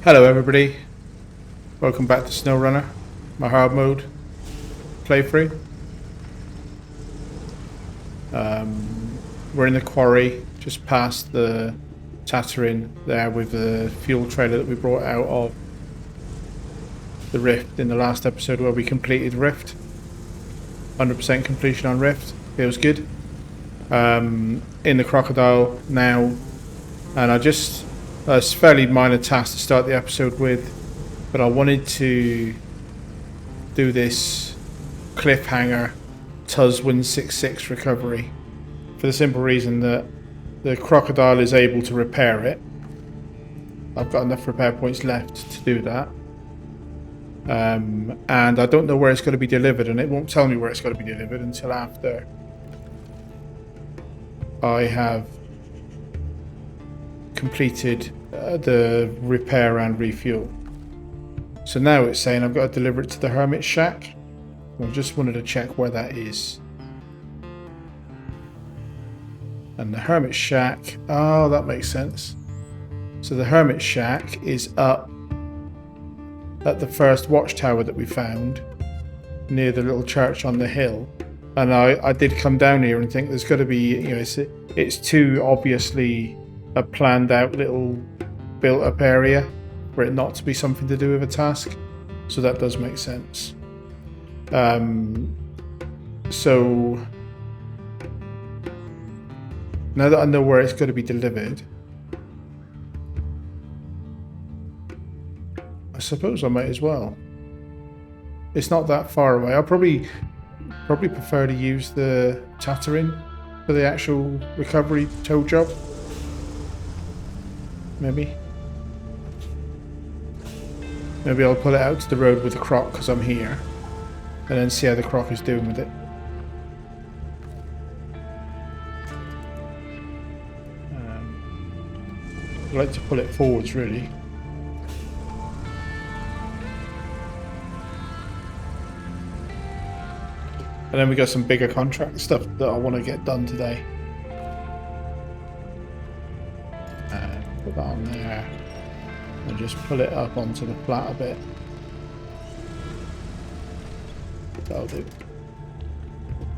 Hello everybody, welcome back to SnowRunner, my hard mode playthrough. We're in the quarry, just past the Tatterin there with the fuel trailer that we brought out of the Rift in the last episode where we completed Rift. 100% completion on Rift, feels good. In the crocodile now, and it's a fairly minor task to start the episode with, but I wanted to do this cliffhanger TUS 166 recovery for the simple reason that the crocodile is able to repair it. I've got enough repair points left to do that, and I don't know where it's going to be delivered, and it won't tell me where it's going to be delivered until after I have completed the repair and refuel. So now it's saying I've got to deliver it to the Hermit Shack. I just wanted to check where that is. And the Hermit Shack, oh, that makes sense. So the Hermit Shack is up at the first watchtower that we found near the little church on the hill. And I did come down here and think there's got to be, you know, it's too obviously a planned out little built up area for it not to be something to do with a task. So that does make sense. So now that I know where it's going to be delivered, I suppose I might as well. It's not that far away. I'll probably prefer to use the Tatterin for the actual recovery tow job. Maybe I'll put it out to the road with the croc because I'm here, and then see how the croc is doing with it. I'd like to pull it forwards, really. And then we got some bigger contract stuff that I want to get done today. Put that on there and just pull it up onto the flat a bit. That'll do.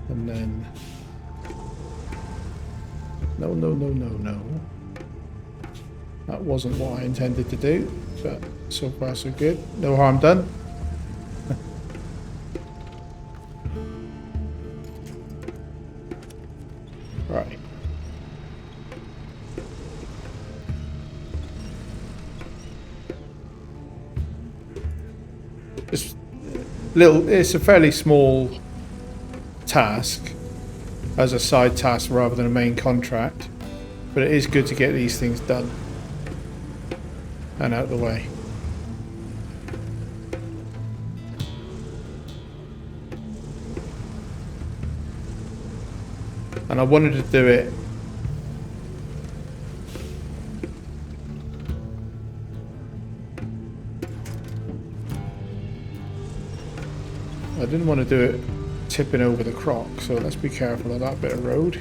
And then no. That wasn't what I intended to do, but so far so good. No harm done. Right. It's a fairly small task as a side task rather than a main contract, but it is good to get these things done and out of the way. And I wanted to do it I didn't want to do it tipping over the croc, so let's be careful of that bit of road.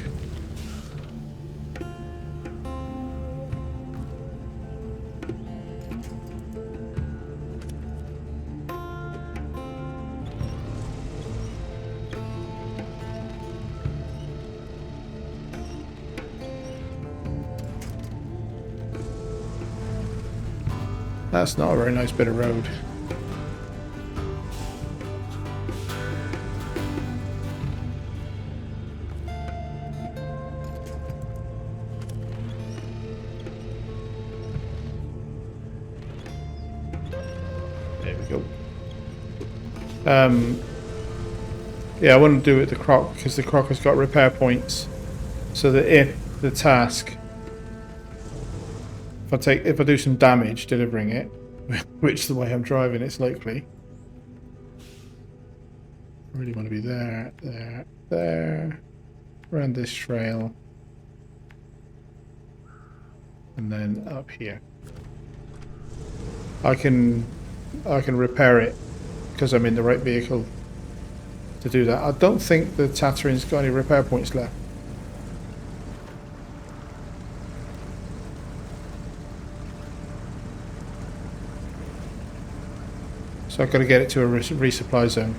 That's not a very nice bit of road. There we go. Yeah, I want to do it with the croc because the croc has got repair points, so that if the task, if I do some damage delivering it, which the way I'm driving it's likely. I really want to be there, around this trail, and then up here. I can repair it because I'm in the right vehicle to do that. I don't think the Tatterin's got any repair points left. So I've got to get it to a resupply zone.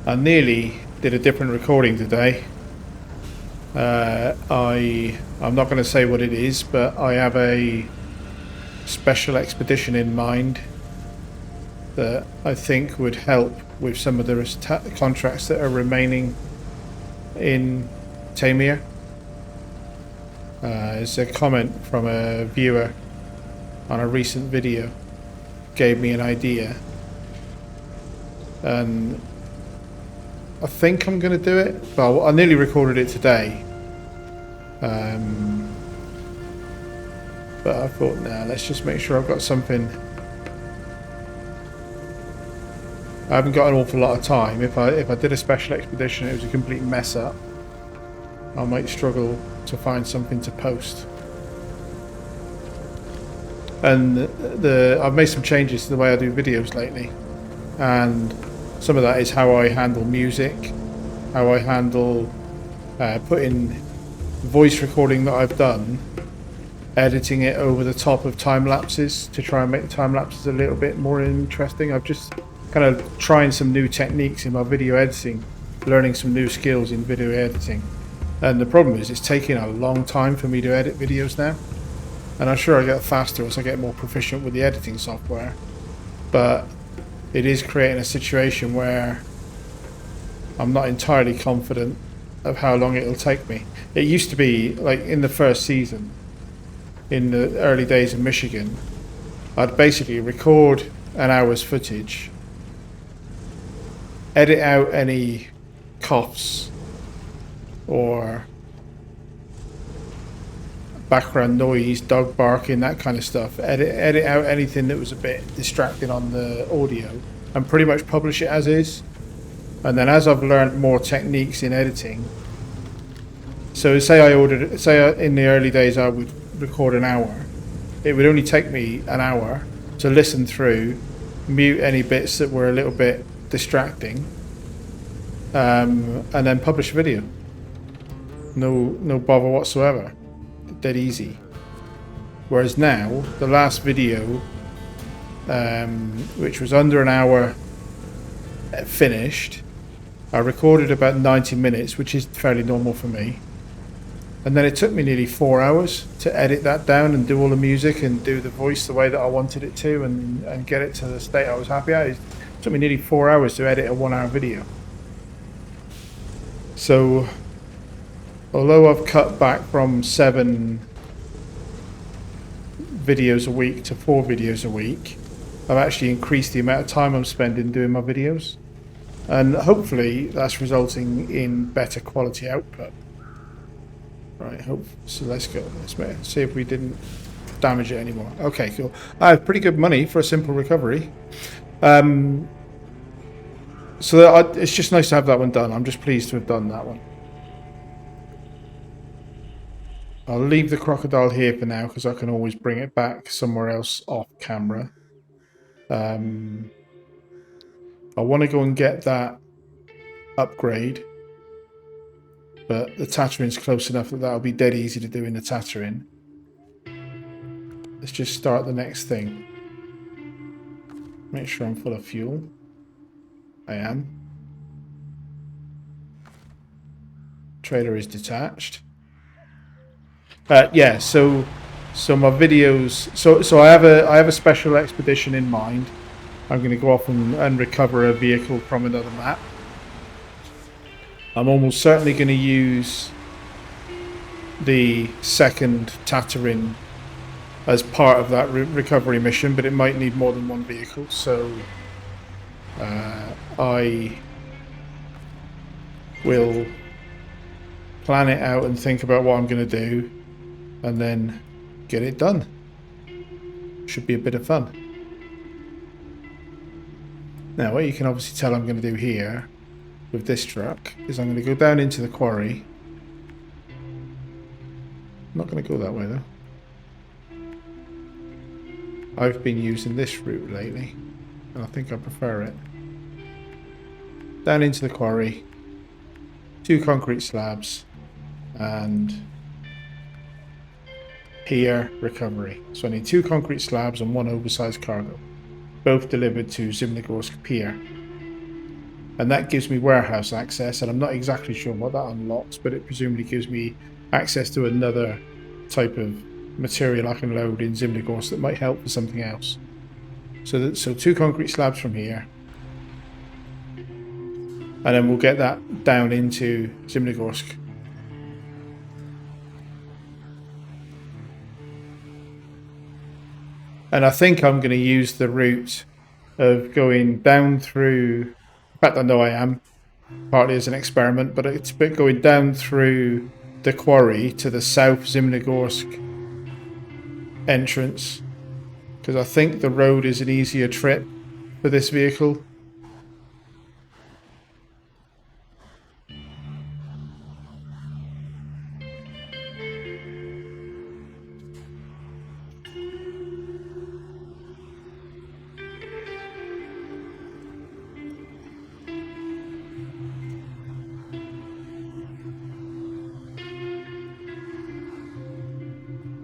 I nearly did a different recording today. I'm not going to say what it is, but I have a special expedition in mind that I think would help with some of the contracts that are remaining in Tamir. It's a comment from a viewer on a recent video, gave me an idea, and I think I'm going to do it. Well, I nearly recorded it today, but I thought, nah, let's just make sure I've got something. I haven't got an awful lot of time. If I did a special expedition, it was a complete mess up, I might struggle to find something to post. And I've made some changes to the way I do videos lately, and some of that is how I handle music, how I handle putting voice recording that I've done, editing it over the top of time lapses to try and make the time lapses a little bit more interesting. I've just kind of trying some new techniques in my video editing, learning some new skills in video editing. And the problem is it's taking a long time for me to edit videos now. And I'm sure I get faster as I get more proficient with the editing software. But it is creating a situation where I'm not entirely confident of how long it'll take me. It used to be, like in the first season, in the early days of Michigan, I'd basically record an hour's footage, edit out any coughs or background noise, dog barking, that kind of stuff. Edit out anything that was a bit distracting on the audio and pretty much publish it as is. And then as I've learned more techniques in editing, so say in the early days I would record an hour, it would only take me an hour to listen through, mute any bits that were a little bit distracting, and then publish a video. No bother whatsoever. Dead easy. Whereas now, the last video, which was under an hour finished, I recorded about 90 minutes, which is fairly normal for me. And then it took me nearly 4 hours to edit that down and do all the music and do the voice the way that I wanted it to and get it to the state I was happy at. It took me nearly 4 hours to edit a 1 hour video. So, although I've cut back from 7 videos a week to 4 videos a week, I've actually increased the amount of time I'm spending doing my videos. And hopefully that's resulting in better quality output. Right, so let's go. Let's see if we didn't damage it anymore. Okay, cool. I have pretty good money for a simple recovery. So it's just nice to have that one done. I'm just pleased to have done that one. I'll leave the crocodile here for now because I can always bring it back somewhere else off camera. I want to go and get that upgrade, but the Tatooine's close enough that that'll be dead easy to do in the Tatooine. Let's just start the next thing. Make sure I'm full of fuel. I am. Trailer is detached. Yeah, so my videos. So I have a special expedition in mind. I'm going to go off and recover a vehicle from another map. I'm almost certainly going to use the second Tatooine as part of that recovery mission, but it might need more than one vehicle. So I will plan it out and think about what I'm going to do, and then get it done. Should be a bit of fun. Now, what you can obviously tell I'm going to do here with this truck is I'm going to go down into the quarry. I'm not going to go that way though. I've been using this route lately, and I think I prefer it. Down into the quarry, 2 concrete slabs, and Pier recovery. So I need 2 concrete slabs and 1 oversized cargo, both delivered to Zimnegorsk Pier. And that gives me warehouse access, and I'm not exactly sure what that unlocks, but it presumably gives me access to another type of material I can load in Zimnegorsk that might help for something else. So 2 concrete slabs from here, and then we'll get that down into Zimnegorsk. And I think I'm going to use the route of going down through, in fact I know I am, partly as an experiment, but it's going down through the quarry to the South Zimnegorsk entrance, because I think the road is an easier trip for this vehicle.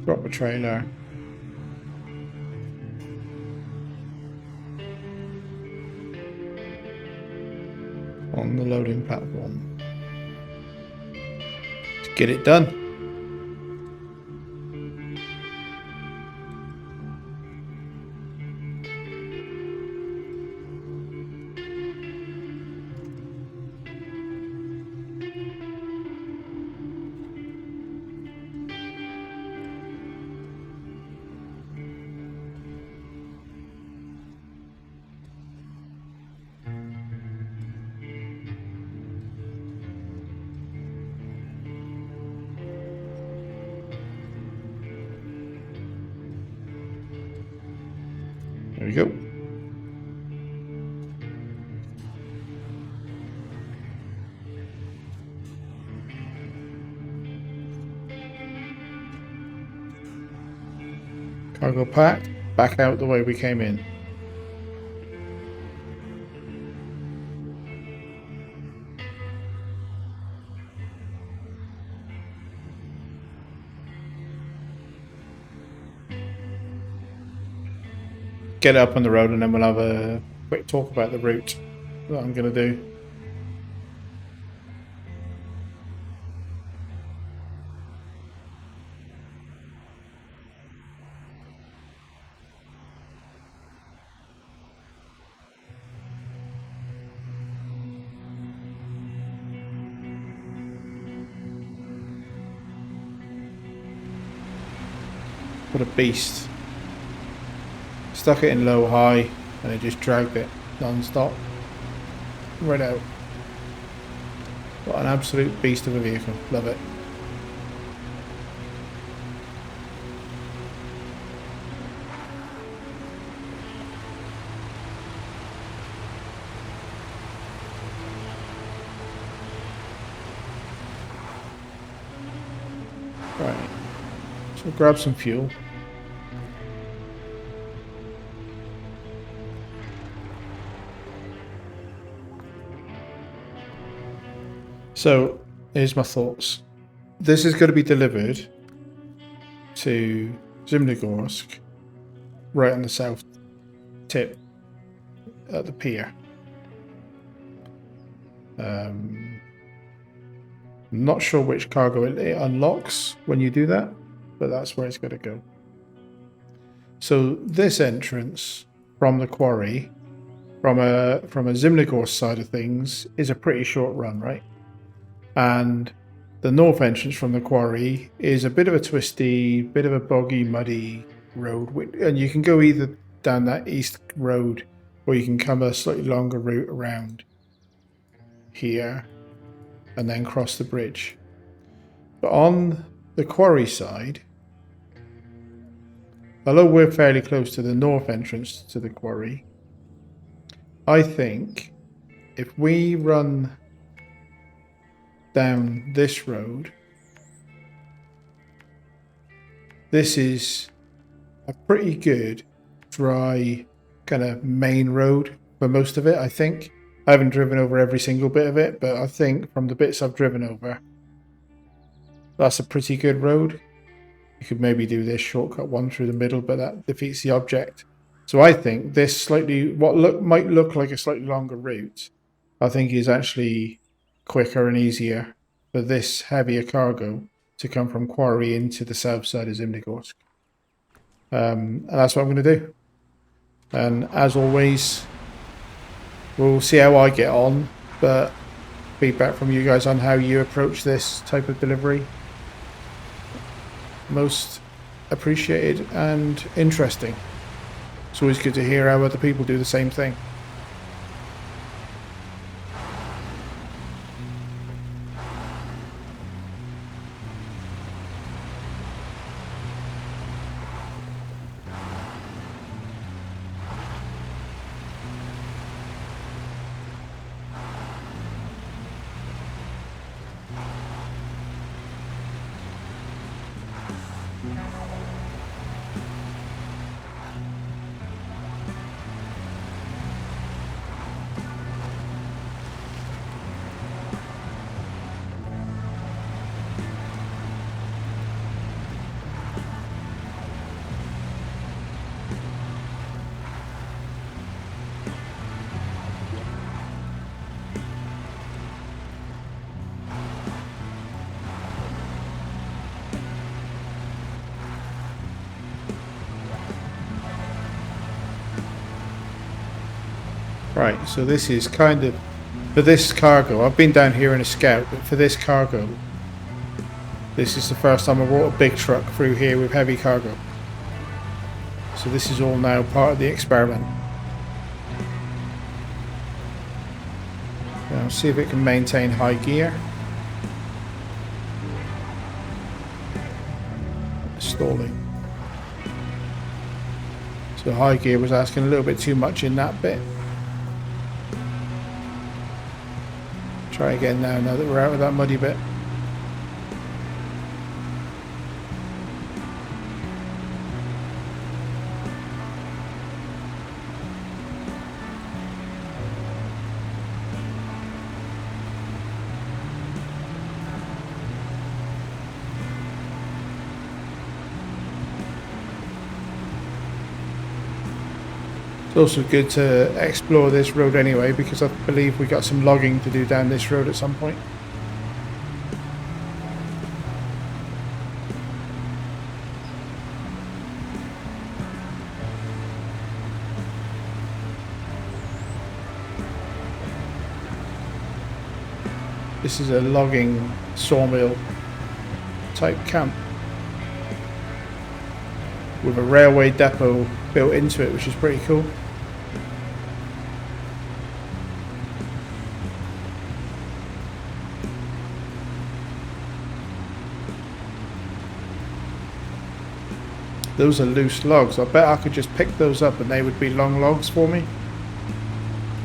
Drop a trailer. On the loading platform. Let's get it done. There we go. Cargo packed, back out the way we came in. Get up on the road and then we'll have a quick talk about the route that I'm going to do. What a beast. Stuck it in low high and it just dragged it non-stop right out. What an absolute beast of a vehicle. Love it. Right, so grab some fuel. So, here's my thoughts. This is going to be delivered to Zimnegorsk, right on the south tip at the pier. I'm not sure which cargo it unlocks when you do that, but that's where it's going to go. So this entrance from the quarry, from a Zimnegorsk side of things, is a pretty short run, right? And the north entrance from the quarry is a bit of a twisty, bit of a boggy, muddy road. And you can go either down that east road or you can come a slightly longer route around here and then cross the bridge. But on the quarry side, although we're fairly close to the north entrance to the quarry, I think if we run down this road, this is a pretty good dry kind of main road for most of it. I think I haven't driven over every single bit of it, but I think from the bits I've driven over, that's a pretty good road. You could maybe do this shortcut one through the middle, but that defeats the object. So I think this might look like a slightly longer route, I think is actually quicker and easier for this heavier cargo to come from Quarry into the south side of Zimnegorsk. And that's what I'm going to do. And as always, we'll see how I get on, but feedback from you guys on how you approach this type of delivery. Most appreciated and interesting. It's always good to hear how other people do the same thing. Right, so this is kind of, for this cargo, I've been down here in a scout, but for this cargo, this is the first time I brought a big truck through here with heavy cargo. So this is all now part of the experiment. Now see if it can maintain high gear. Stalling. So high gear was asking a little bit too much in that bit. Try again now that we're out of that muddy bit. It's also good to explore this road anyway, because I believe we got some logging to do down this road at some point. This is a logging sawmill type camp with a railway depot built into it, which is pretty cool. Those are loose logs. I bet I could just pick those up and they would be long logs for me.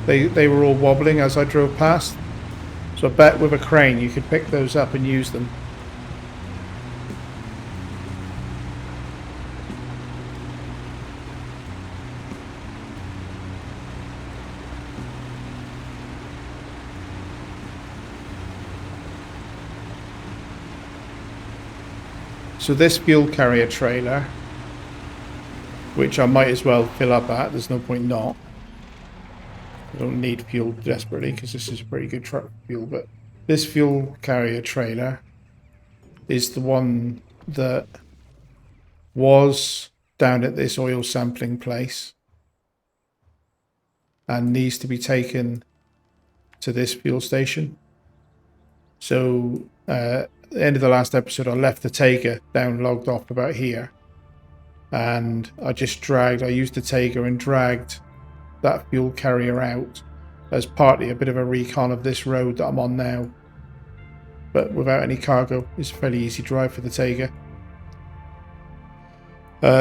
They were all wobbling as I drove past. So I bet with a crane you could pick those up and use them. So this fuel carrier trailer, which I might as well fill up at, there's no point not. I don't need fuel desperately because this is a pretty good truck fuel, but this fuel carrier trailer is the one that was down at this oil sampling place and needs to be taken to this fuel station. So at the end of the last episode I left the Taiga down logged off about here, and I used the Taiga and dragged that fuel carrier out as partly a bit of a recon of this road that I'm on now, but without any cargo. It's a fairly easy drive for the Taiga.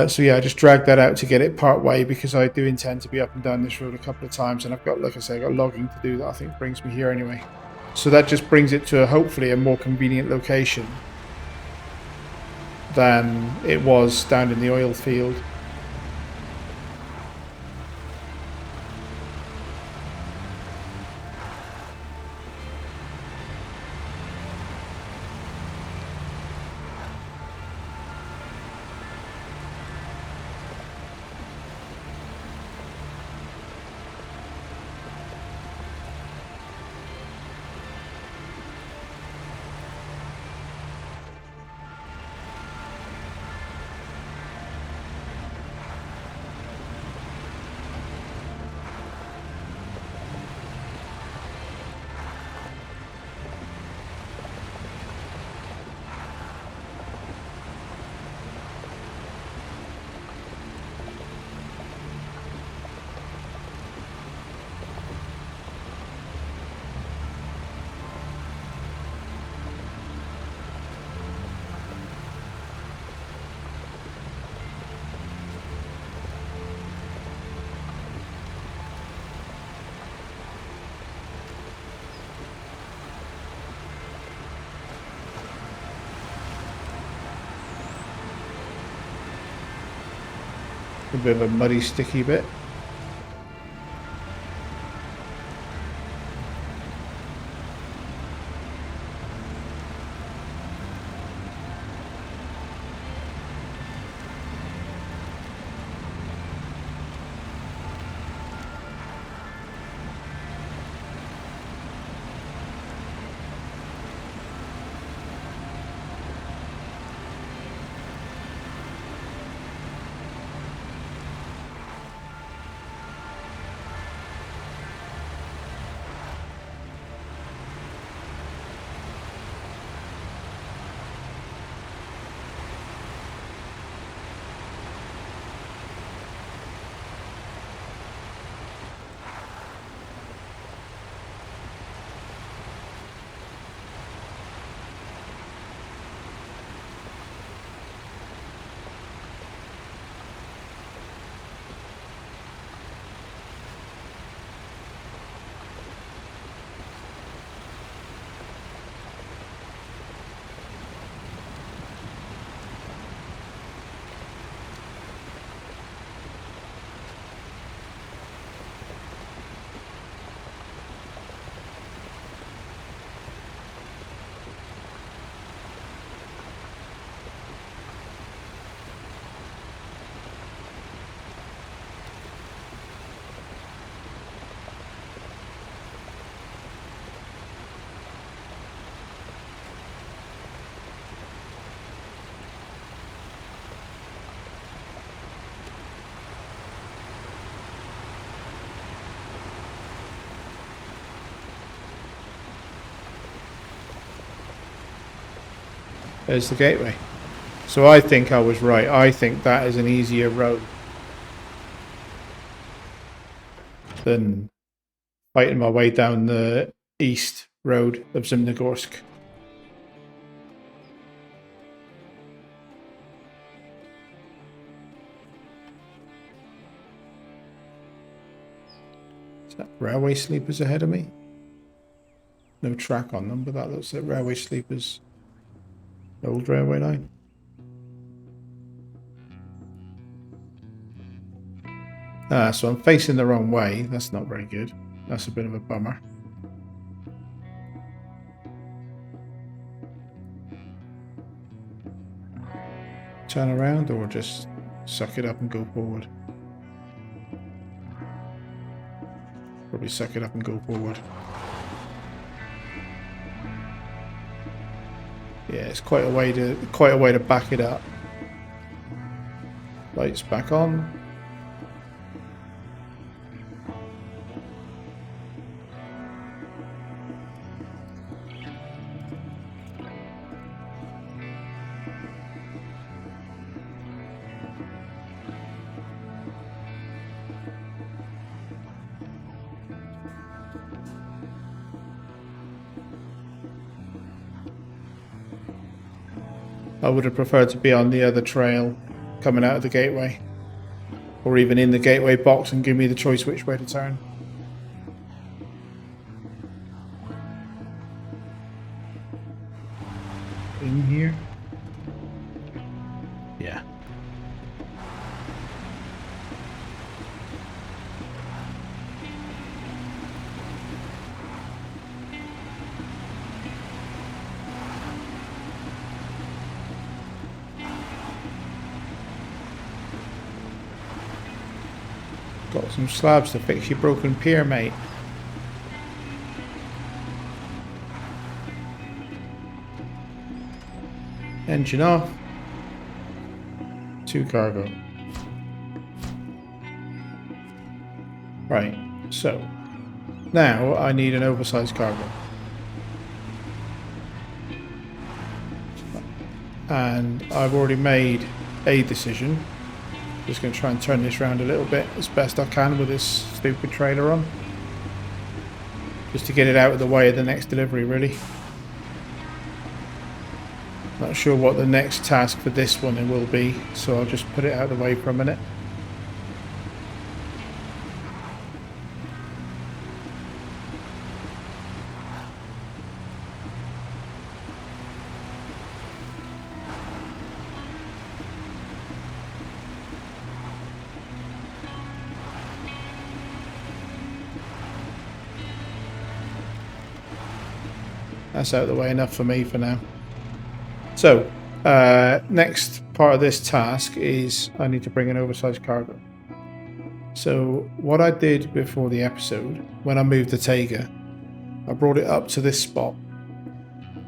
So yeah, I just dragged that out to get it part way because I do intend to be up and down this road a couple of times, and I've got, like I say, I've got logging to do that I think brings me here anyway. So that just brings it to hopefully a more convenient location than it was down in the oil field. A bit of a muddy, sticky bit. There's the gateway. So I think I was right. I think that is an easier road than fighting my way down the east road of Zimnegorsk. Is that railway sleepers ahead of me? No track on them, but that looks like railway sleepers. Old railway line. Ah, so I'm facing the wrong way. That's not very good. That's a bit of a bummer. Turn around or just suck it up and go forward? Probably suck it up and go forward. Yeah, it's quite a way to back it up. Lights back on. I would have preferred to be on the other trail coming out of the gateway, or even in the gateway box and give me the choice which way to turn. In here? Yeah. Got some slabs to fix your broken pier, mate. Engine off. 2 cargo. Right, so now I need an oversized cargo. And I've already made a decision. Just going to try and turn this around a little bit as best I can with this stupid trailer on. Just to get it out of the way of the next delivery, really. Not sure what the next task for this one will be, so I'll just put it out of the way for a minute. That's out of the way enough for me for now. So, next part of this task is I need to bring an oversized cargo. So, what I did before the episode, when I moved the Taiga, I brought it up to this spot.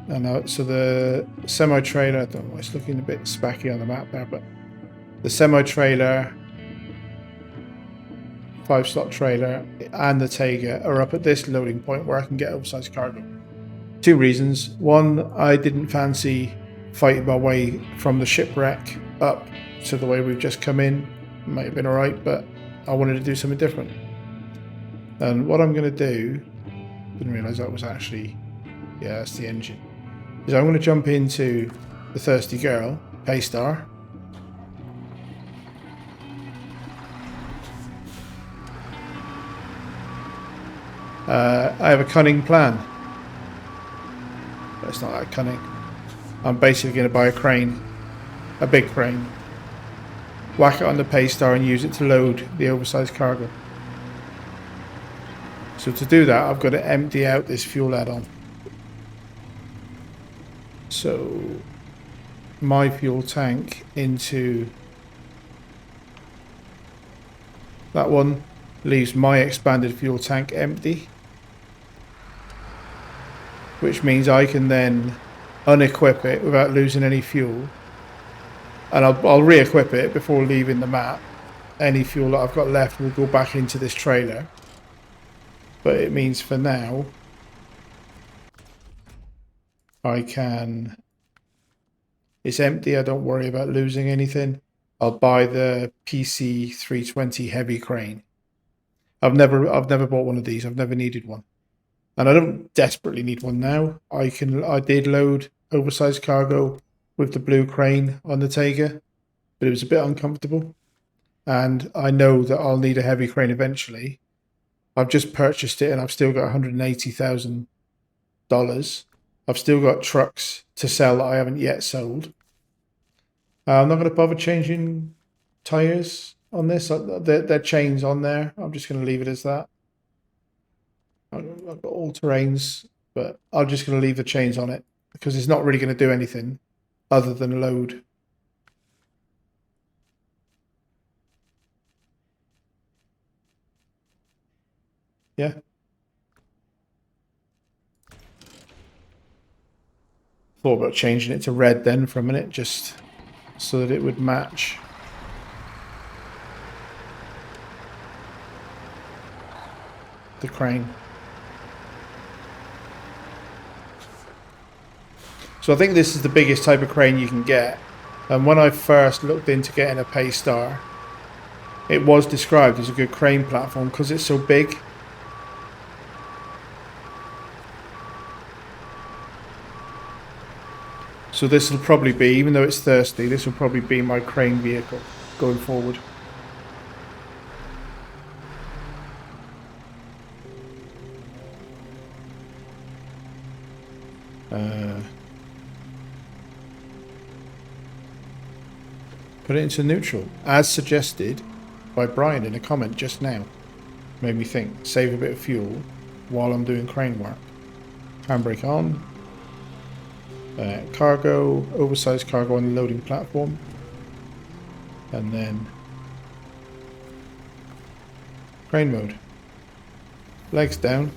And so the semi-trailer, I don't know, it's looking a bit spacky on the map there, but the semi-trailer, 5-slot trailer, and the Taiga are up at this loading point where I can get oversized cargo. 2 reasons. One, I didn't fancy fighting my way from the shipwreck up to the way we've just come in. Might have been alright, but I wanted to do something different. And what I'm going to do, didn't realise that was actually, yeah, that's the engine, is I'm going to jump into the Thirsty Girl, Paystar. I have a cunning plan. But it's not that cunning. I'm basically going to buy a crane, a big crane, whack it on the Paystar and use it to load the oversized cargo. So to do that, I've got to empty out this fuel add-on. So my fuel tank into that one leaves my expanded fuel tank empty, which means I can then unequip it without losing any fuel, and I'll re-equip it before leaving the map. Any fuel that I've got left will go back into this trailer, but it means for now I can, it's empty, I don't worry about losing anything. I'll buy the PC 320 heavy crane. I've never bought one of these. I've never needed one, and I don't desperately need one now. I did load oversized cargo with the blue crane on the Taiga, but it was a bit uncomfortable, and I know that I'll need a heavy crane eventually. I've just purchased it and I've still got $180,000. I've still got trucks to sell that I haven't yet sold. I'm not going to bother changing tires on this. They're chains on there. I'm just going to leave it as that. I've got all terrains, but I'm just going to leave the chains on it because it's not really going to do anything other than load. Yeah. Thought about changing it to red then for a minute, just so that it would match. The crane. So I think this is the biggest type of crane you can get. And when I first looked into getting a Paystar, it was described as a good crane platform because it's so big. So this will probably be, even though it's thirsty, this will probably be my crane vehicle going forward. Put it into neutral, as suggested by Brian in a comment just now. Made me think, save a bit of fuel while I'm doing crane work. Handbrake on. Cargo, oversized cargo on the loading platform. And then crane mode. Legs down.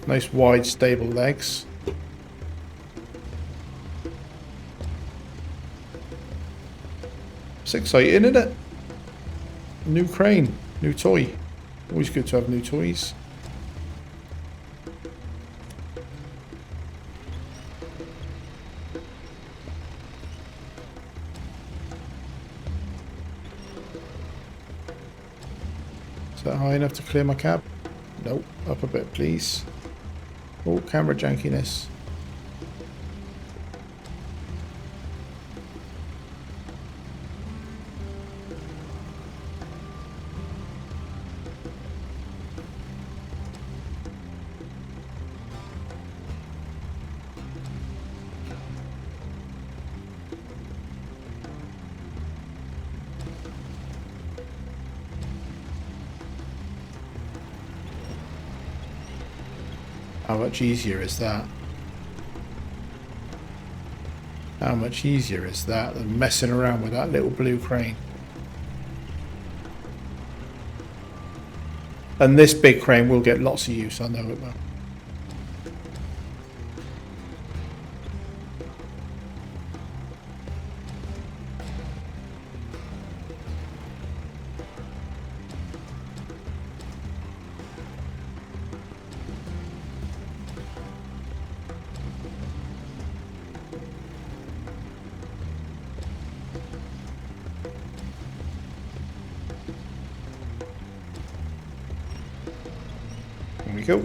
Nice wide stable legs. It's exciting, isn't it? New crane, new toy. Always good to have new toys. Is that high enough to clear my cab? Nope. Up a bit, please. Oh, camera jankiness. How much easier is that? How much easier is that than messing around with that little blue crane? And this big crane will get lots of use, I know it will. There we go.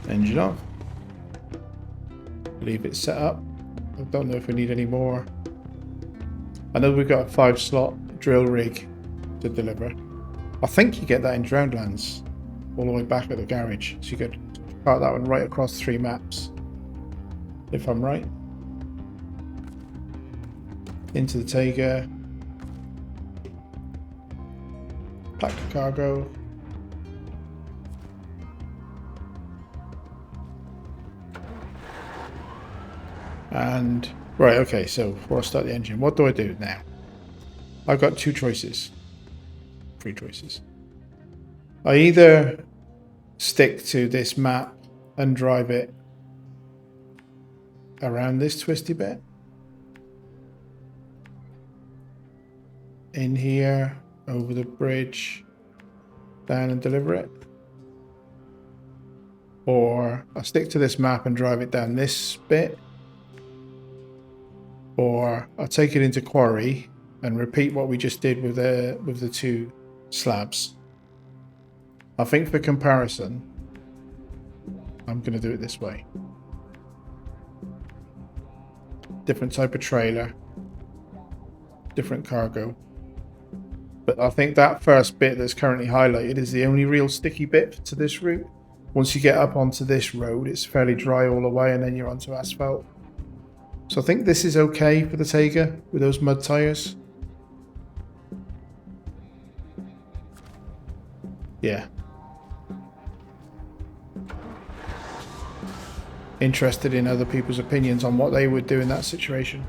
Engine off. Leave it set up. I don't know if we need any more. I know we've got a 5-slot drill rig to deliver. I think you get that in Drownlands, all the way back at the garage. So you could part that one right across 3 maps, if I'm right. Into the Taiga. Pack the cargo. And, right, okay, so before I start the engine, what do I do now? I've got 2 choices. 3 choices. I either stick to this map and drive it around this twisty bit. In here, over the bridge, down and deliver it. Or I stick to this map and drive it down this bit. Or I take it into quarry and repeat what we just did with the 2 slabs. I think for comparison, I'm going to do it this way. Different type of trailer, different cargo. But I think that first bit that's currently highlighted is the only real sticky bit to this route. Once you get up onto this road, it's fairly dry all the way, and then you're onto asphalt. So I think this is okay for the Taiga with those mud tyres. Yeah. Interested in other people's opinions on what they would do in that situation.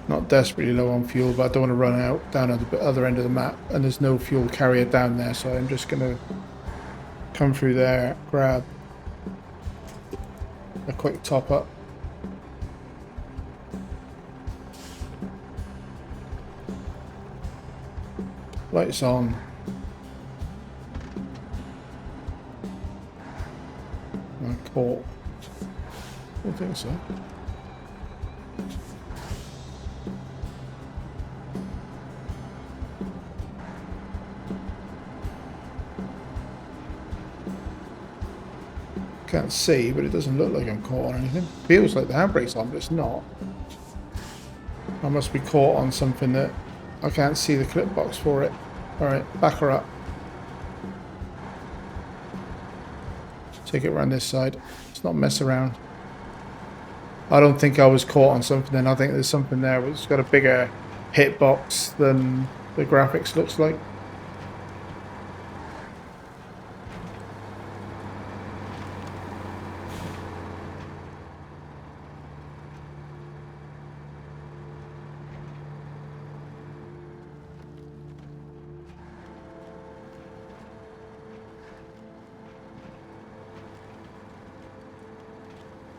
Not desperately low on fuel, but I don't want to run out down at the other end of the map, and there's no fuel carrier down there, so I'm just going to come through there, grab a quick top up. Lights on. I caught. I don't think so. Can't see, but it doesn't look like I'm caught on anything. Feels like the handbrake's on, but it's not. I must be caught on something that I can't see the clip box for it. Alright, back her up. Take it around this side. Let's not mess around. I don't think I was caught on something then. I think there's something there that's got a bigger hitbox than the graphics looks like.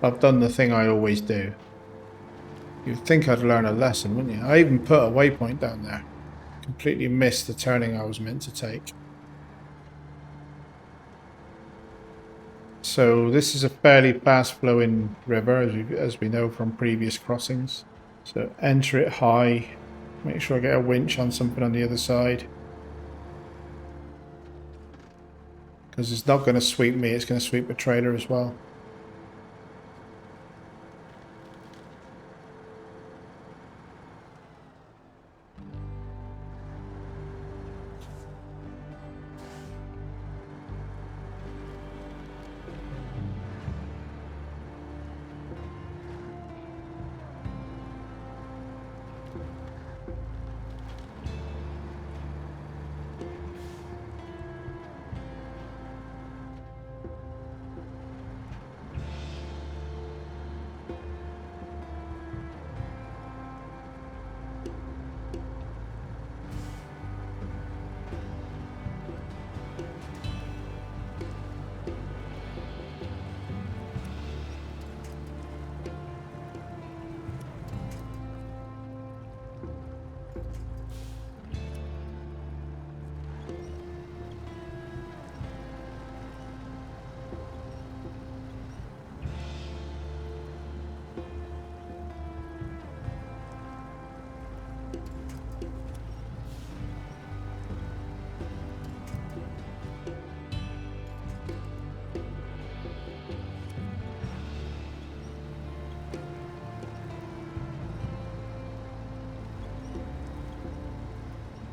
I've done the thing I always do. You'd think I'd learn a lesson, wouldn't you? I even put a waypoint down there. Completely missed the turning I was meant to take. So this is a fairly fast flowing river, as we know from previous crossings. So enter it high. Make sure I get a winch on something on the other side. Because it's not going to sweep me, it's going to sweep the trailer as well.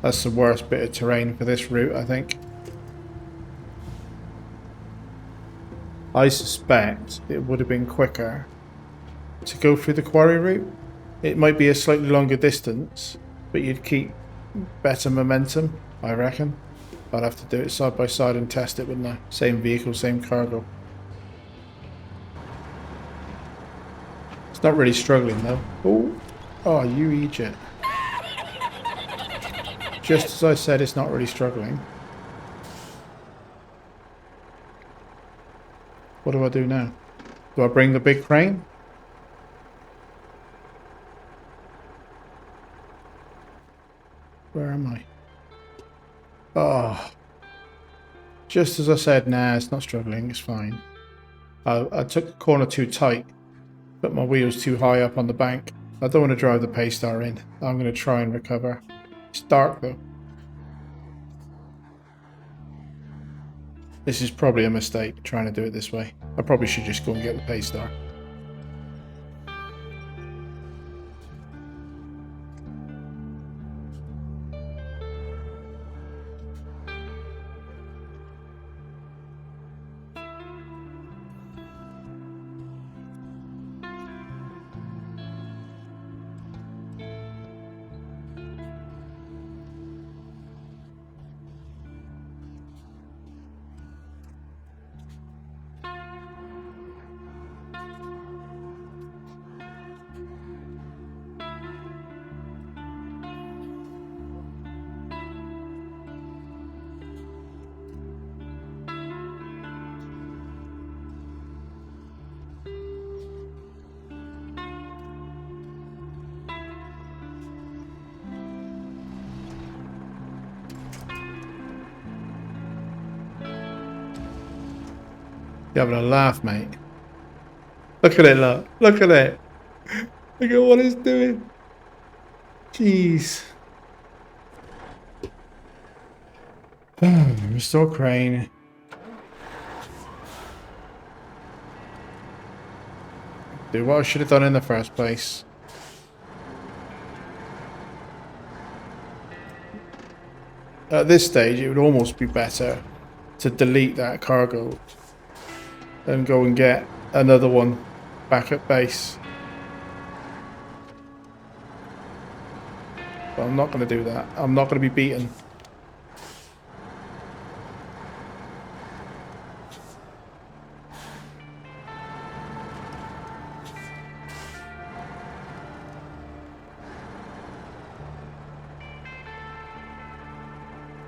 That's the worst bit of terrain for this route, I think. I suspect it would have been quicker to go through the quarry route. It might be a slightly longer distance, but you'd keep better momentum, I reckon. I'd have to do it side by side and test it, wouldn't I? Same vehicle, same cargo. It's not really struggling though. Oh, you idiot. Just as I said, it's not really struggling. What do I do now? Do I bring the big crane? Where am I? Oh. Just as I said, nah, it's not struggling, it's fine. I took the corner too tight, but my wheel's too high up on the bank. I don't want to drive the Paystar in. I'm going to try and recover. It's dark though. This is probably a mistake, trying to do it this way. I probably should just go and get the Paystar. You're having a laugh, mate. Look at it, look. Look at it. Look at what it's doing. Jeez. Restore crane. Do what I should have done in the first place. At this stage, it would almost be better to delete that cargo and go and get another one back at base. But I'm not going to do that. I'm not going to be beaten.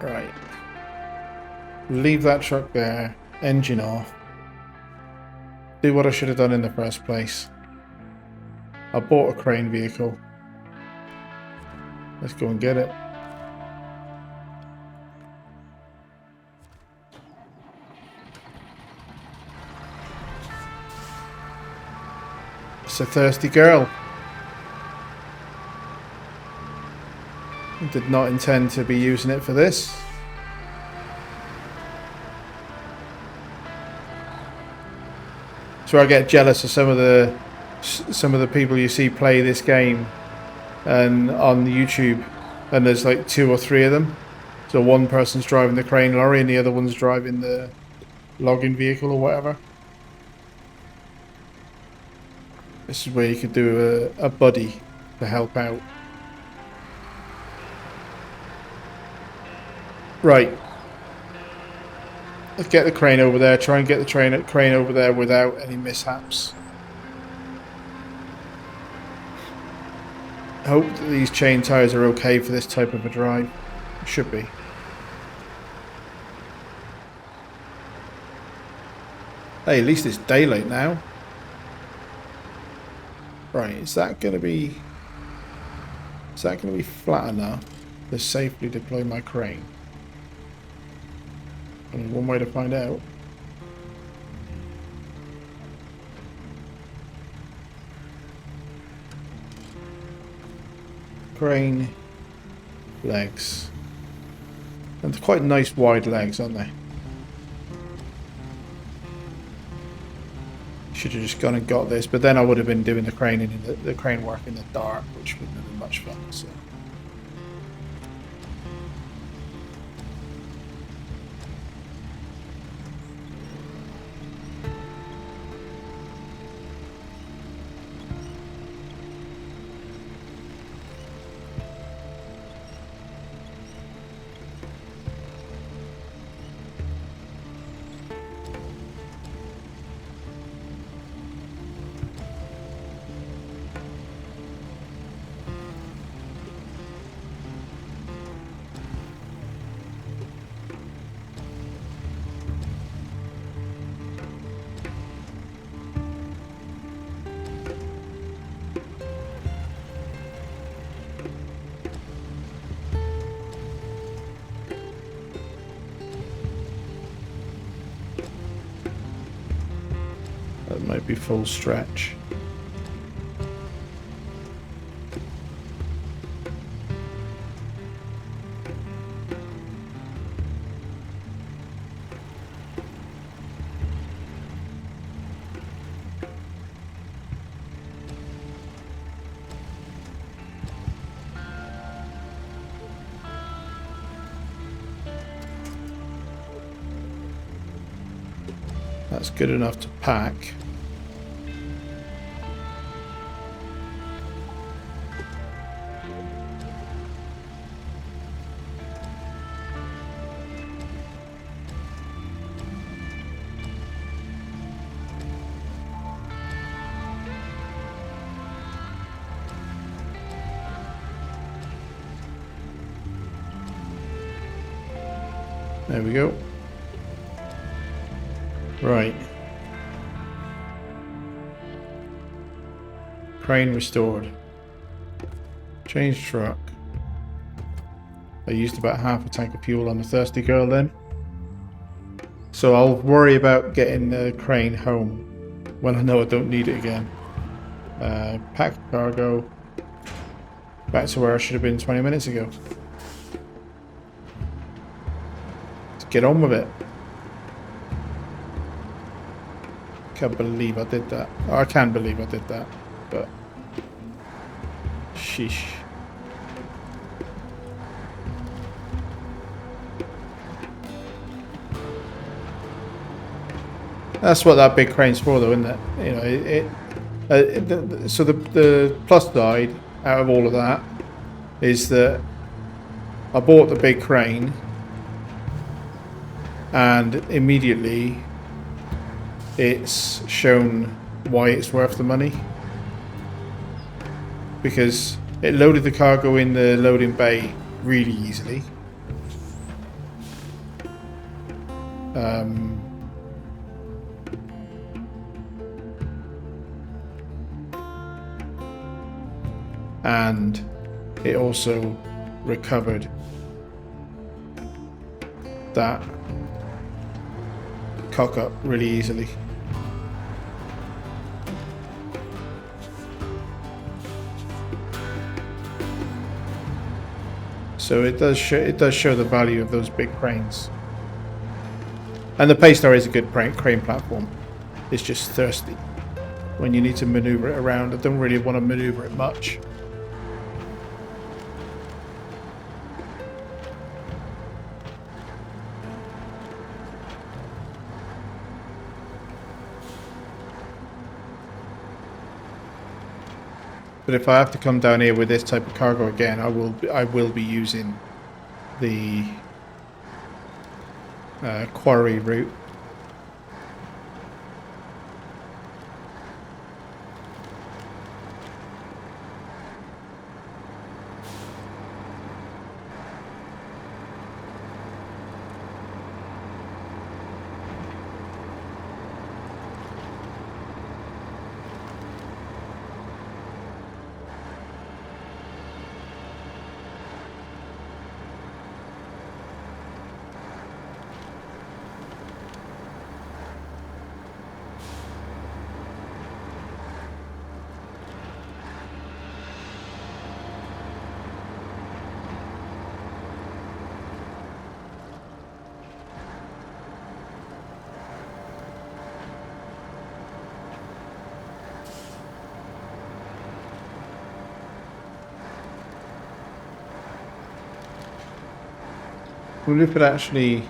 Right. Leave that truck there. Engine off. Do what I should have done in the first place. I bought a crane vehicle. Let's go and get it. It's a thirsty girl. I did not intend to be using it for this. So I get jealous of some of the people you see play this game and on YouTube, and there's like 2 or 3 of them. So one person's driving the crane lorry and the other one's driving the logging vehicle or whatever. This is where you could do a buddy to help out. Right. Let's get the crane over there. Try and get the crane over there without any mishaps. I hope that these chain tires are okay for this type of a drive. It should be. Hey, at least it's daylight now. Right, is that going to be flat enough to safely deploy my crane? Only one way to find out. Crane legs. And they're quite nice wide legs, aren't they? Should have just gone and got this, but then I would have been doing the crane the crane work in the dark, which wouldn't have been much fun. So be full stretch. That's good enough to pack. There we go. Right. Crane restored. Change truck. I used about half a tank of fuel on the thirsty girl then. So I'll worry about getting the crane home when I know I don't need it again. Pack cargo. Back to where I should have been 20 minutes ago. Let's get on with it. Can't believe I did that. Oh, I can believe I did that, but sheesh. That's what that big crane's for, though, isn't it? You know, so the plus side out of all of that is that I bought the big crane, and immediately it's shown why it's worth the money, because it loaded the cargo in the loading bay really easily. And it also recovered that cock up really easily. So it does show the value of those big cranes. And the Paystar is a good crane platform. It's just thirsty. When you need to maneuver it around, I don't really want to maneuver it much. But if I have to come down here with this type of cargo again, I will be using the quarry route. I wonder if it actually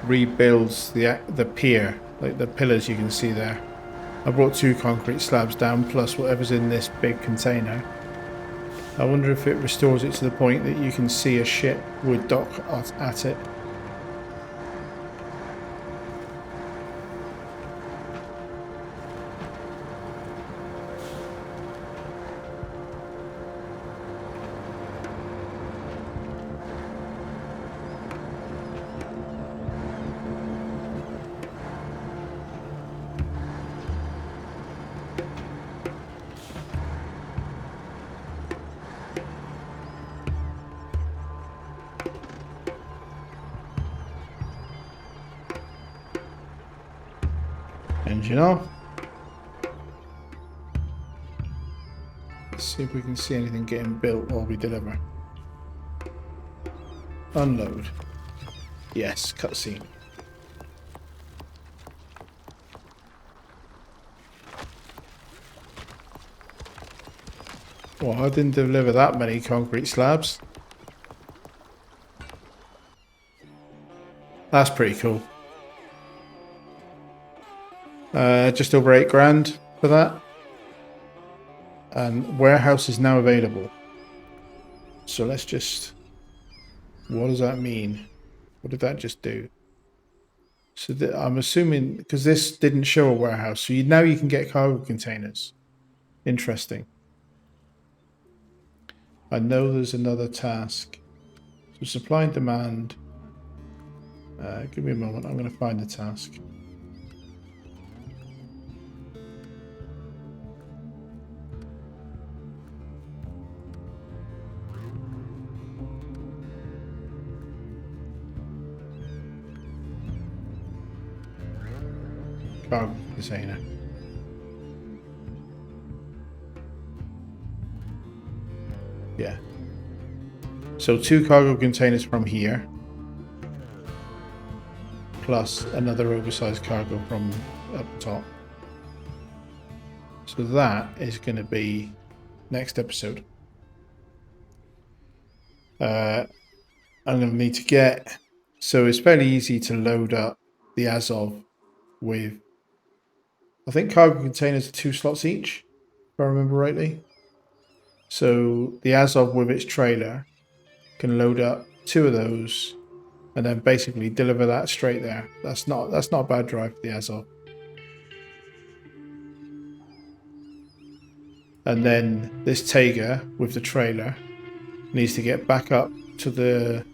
rebuilds the pier, like the pillars you can see there. I brought 2 concrete slabs down plus whatever's in this big container. I wonder if it restores it to the point that you can see a ship would dock at it. Engine off. Let's see if we can see anything getting built while we deliver. Unload. Yes, cutscene. Well, I didn't deliver that many concrete slabs. That's pretty cool. Just over 8 grand for that. And warehouse is now available. So let's just... What does that mean? What did that just do? So I'm assuming, because this didn't show a warehouse, so now you can get cargo containers. Interesting. I know there's another task. So supply and demand. Give me a moment, I'm going to find the task. Cargo container. Yeah. So 2 cargo containers from here. Plus another oversized cargo from up top. So that is going to be next episode. I'm going to need to get... So it's fairly easy to load up the Azov with... I think cargo containers are 2 slots each, if I remember rightly. So the Azov with its trailer can load up 2 of those and then basically deliver that straight there. That's not a bad drive for the Azov. And then this Taiga with the trailer needs to get back up to the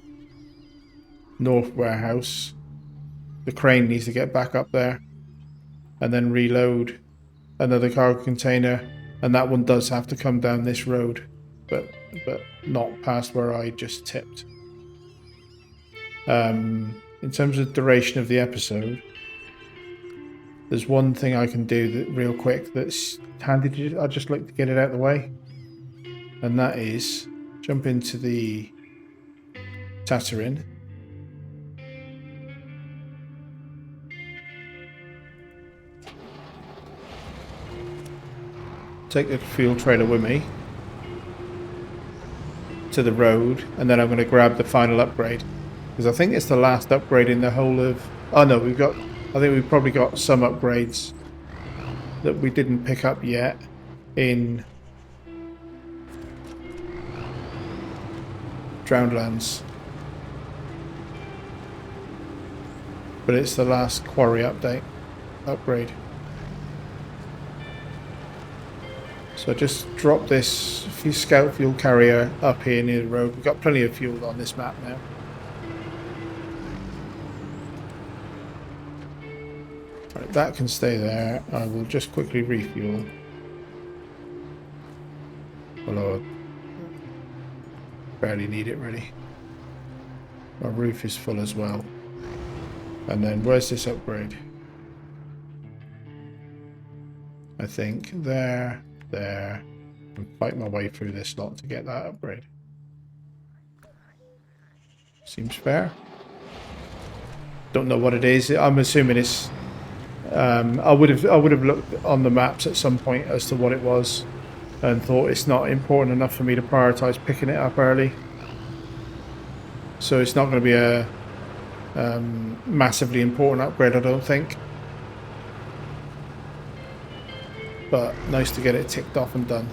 north warehouse. The crane needs to get back up there and then reload another cargo container, and that one does have to come down this road, but not past where I just tipped. In terms of duration of the episode, there's one thing I can do that real quick that's handy. I'd just like to get it out of the way, and that is jump into the Tatterin. Take the fuel trailer with me to the road, and then I'm going to grab the final upgrade, because I think it's the last upgrade in the whole of... Oh no, I think we've probably got some upgrades that we didn't pick up yet in Drownedlands, but it's the last quarry upgrade. So just drop this scout fuel carrier up here near the road. We've got plenty of fuel on this map now. Right, that can stay there. I will just quickly refuel. Although I barely need it really. My roof is full as well. And then where's this upgrade? I think there. And fight my way through this lot to get that upgrade. Seems fair. Don't know what it is. I'm assuming it's... I would have looked on the maps at some point as to what it was, and thought it's not important enough for me to prioritize picking it up early. So it's not going to be a massively important upgrade, I don't think. But nice to get it ticked off and done.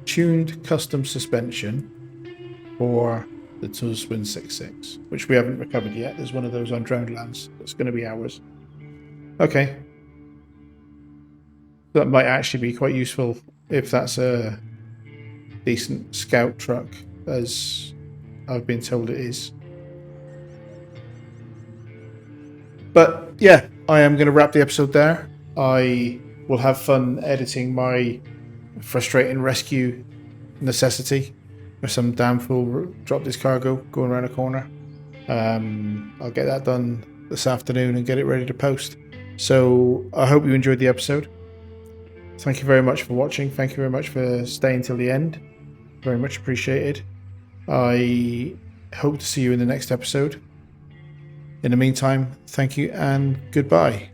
Tuned custom suspension for the Tuzwin 66, which we haven't recovered yet. There's one of those on Drowned Lands. That's going to be ours. Okay. That might actually be quite useful if that's a decent scout truck, as I've been told it is. But yeah, I am going to wrap the episode there. I will have fun editing my frustrating rescue necessity where some damn fool dropped his cargo going around a corner. I'll get that done this afternoon and get it ready to post. So I hope you enjoyed the episode. Thank you very much for watching. Thank you very much for staying till the end. Very much appreciated. I hope to see you in the next episode. In the meantime, thank you and goodbye.